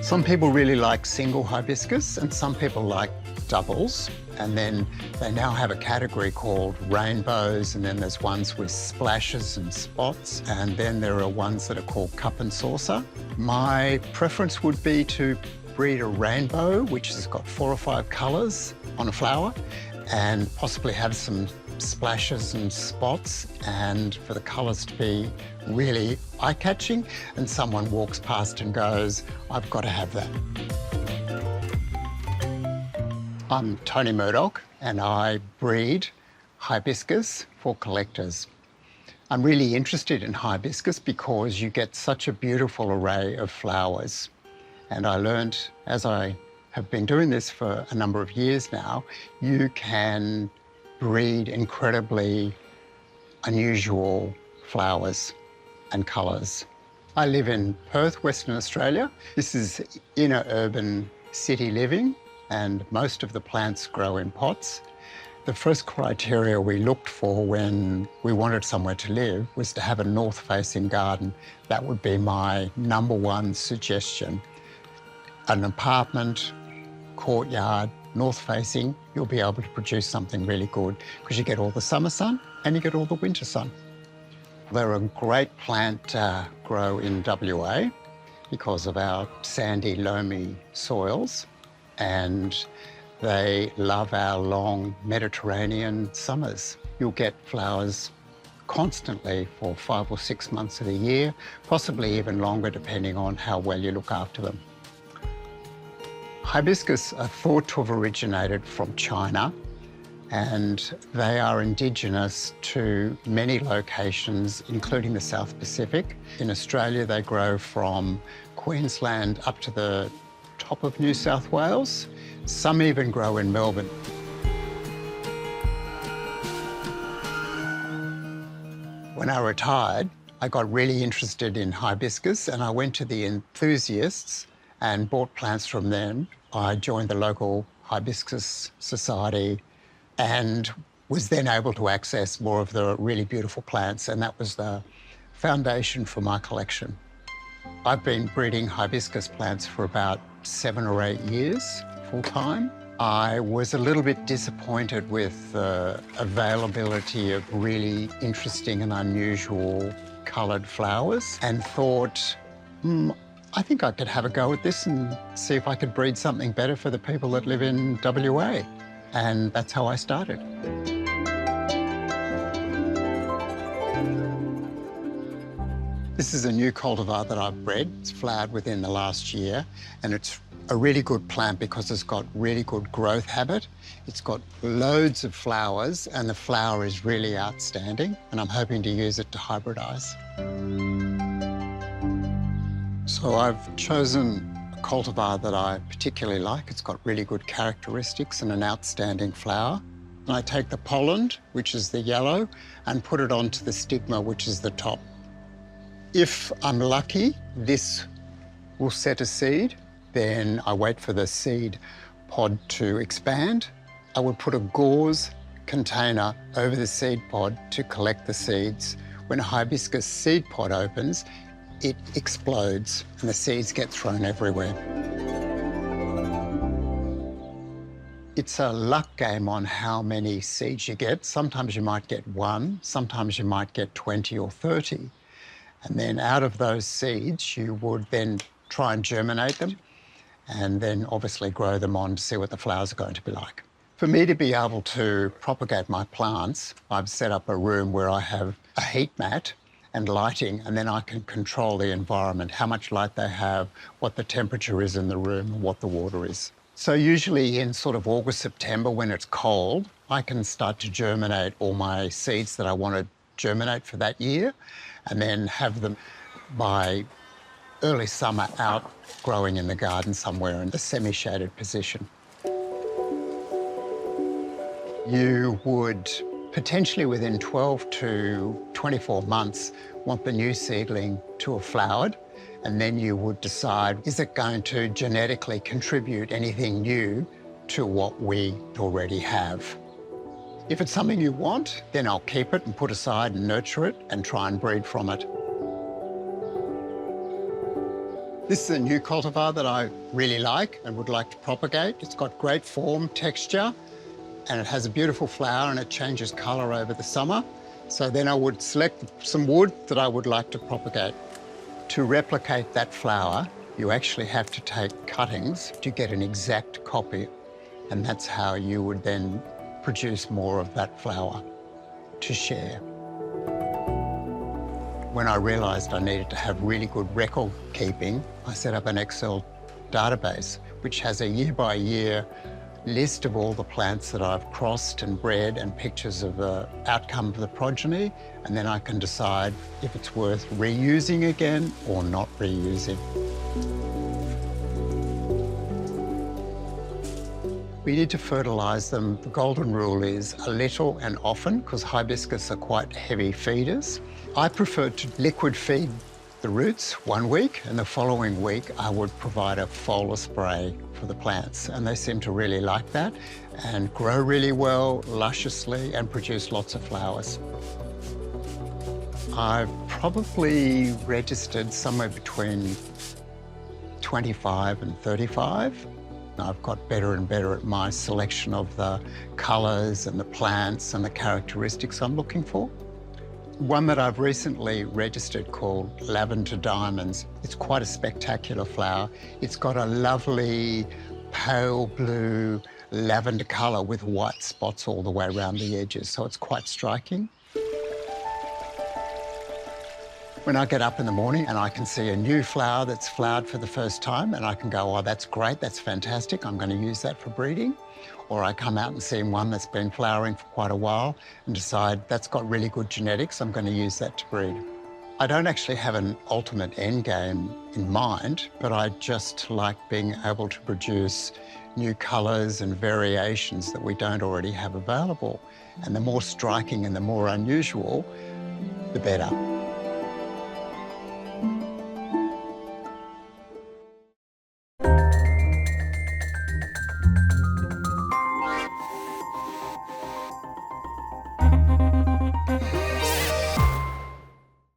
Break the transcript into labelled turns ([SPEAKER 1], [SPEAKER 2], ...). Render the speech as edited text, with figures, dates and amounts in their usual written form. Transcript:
[SPEAKER 1] Some people really like single hibiscus and some people like doubles. And then they now have a category called rainbows, and then there's ones with splashes and spots, and then there are ones that are called cup and saucer. My preference would be to breed a rainbow, which has got 4 or 5 colours on a flower, and possibly have some splashes and spots, and for the colours to be really eye-catching, and someone walks past and goes, I've got to have that. I'm Tony Murdoch, and I breed hibiscus for collectors. I'm really interested in hibiscus because you get such a beautiful array of flowers. And I learned, as I have been doing this for a number of years now, you can breed incredibly unusual flowers and colours. I live in Perth, Western Australia. This is inner urban city living, and most of the plants grow in pots. The first criteria we looked for when we wanted somewhere to live was to have a north-facing garden. That would be my #1 suggestion. An apartment, courtyard, north-facing, you'll be able to produce something really good because you get all the summer sun and you get all the winter sun. They're a great plant to grow in WA because of our sandy, loamy soils, and they love our long Mediterranean summers. You'll get flowers constantly for 5 or 6 months of the year, possibly even longer depending on how well you look after them. Hibiscus are thought to have originated from China, and they are indigenous to many locations, including the South Pacific. In Australia, they grow from Queensland up to the top of New South Wales. Some even grow in Melbourne. When I retired, I got really interested in hibiscus, and I went to the enthusiasts and bought plants from them. I joined the local Hibiscus Society and was then able to access more of the really beautiful plants, and that was the foundation for my collection. I've been breeding hibiscus plants for about 7 or 8 years, full-time. I was a little bit disappointed with the availability of really interesting and unusual coloured flowers, and thought, I think I could have a go at this and see if I could breed something better for the people that live in WA. And that's how I started. This is a new cultivar that I've bred. It's flowered within the last year, and it's a really good plant because it's got really good growth habit. It's got loads of flowers, and the flower is really outstanding, and I'm hoping to use it to hybridise. So I've chosen a cultivar that I particularly like. It's got really good characteristics and an outstanding flower. And I take the pollen, which is the yellow, and put it onto the stigma, which is the top. If I'm lucky, this will set a seed. Then I wait for the seed pod to expand. I would put a gauze container over the seed pod to collect the seeds. When a hibiscus seed pod opens, it explodes and the seeds get thrown everywhere. It's a luck game on how many seeds you get. Sometimes you might get 1, sometimes you might get 20 or 30. And then out of those seeds, you would then try and germinate them and then obviously grow them on to see what the flowers are going to be like. For me to be able to propagate my plants, I've set up a room where I have a heat mat and lighting, and then I can control the environment, how much light they have, what the temperature is in the room, and what the water is. So usually in sort of August, September, when it's cold, I can start to germinate all my seeds that I want to germinate for that year, and then have them by early summer out growing in the garden somewhere in a semi-shaded position. You would potentially within 12 to 24 months want the new seedling to have flowered, and then you would decide, is it going to genetically contribute anything new to what we already have? If it's something you want, then I'll keep it and put aside and nurture it and try and breed from it. This is a new cultivar that I really like and would like to propagate. It's got great form, texture, and it has a beautiful flower and it changes colour over the summer. So then I would select some wood that I would like to propagate. To replicate that flower, you actually have to take cuttings to get an exact copy, and that's how you would then produce more of that flower to share. When I realised I needed to have really good record keeping, I set up an Excel database, which has a year-by-year list of all the plants that I've crossed and bred and pictures of the outcome of the progeny, and then I can decide if it's worth reusing again or not reusing. We need to fertilise them. The golden rule is a little and often, because hibiscus are quite heavy feeders. I prefer to liquid feed the roots 1 week, and the following week I would provide a foliar spray for the plants, and they seem to really like that and grow really well, lusciously, and produce lots of flowers. I've probably registered somewhere between 25 and 35. I've got better and better at my selection of the colours and the plants and the characteristics I'm looking for. One that I've recently registered called Lavender Diamonds. It's quite a spectacular flower. It's got a lovely pale blue lavender colour with white spots all the way around the edges, so it's quite striking. When I get up in the morning and I can see a new flower that's flowered for the first time, and I can go, oh, that's great, that's fantastic, I'm going to use that for breeding. Or I come out and see one that's been flowering for quite a while and decide that's got really good genetics, I'm going to use that to breed. I don't actually have an ultimate end game in mind, but I just like being able to produce new colours and variations that we don't already have available. And the more striking and the more unusual, the better.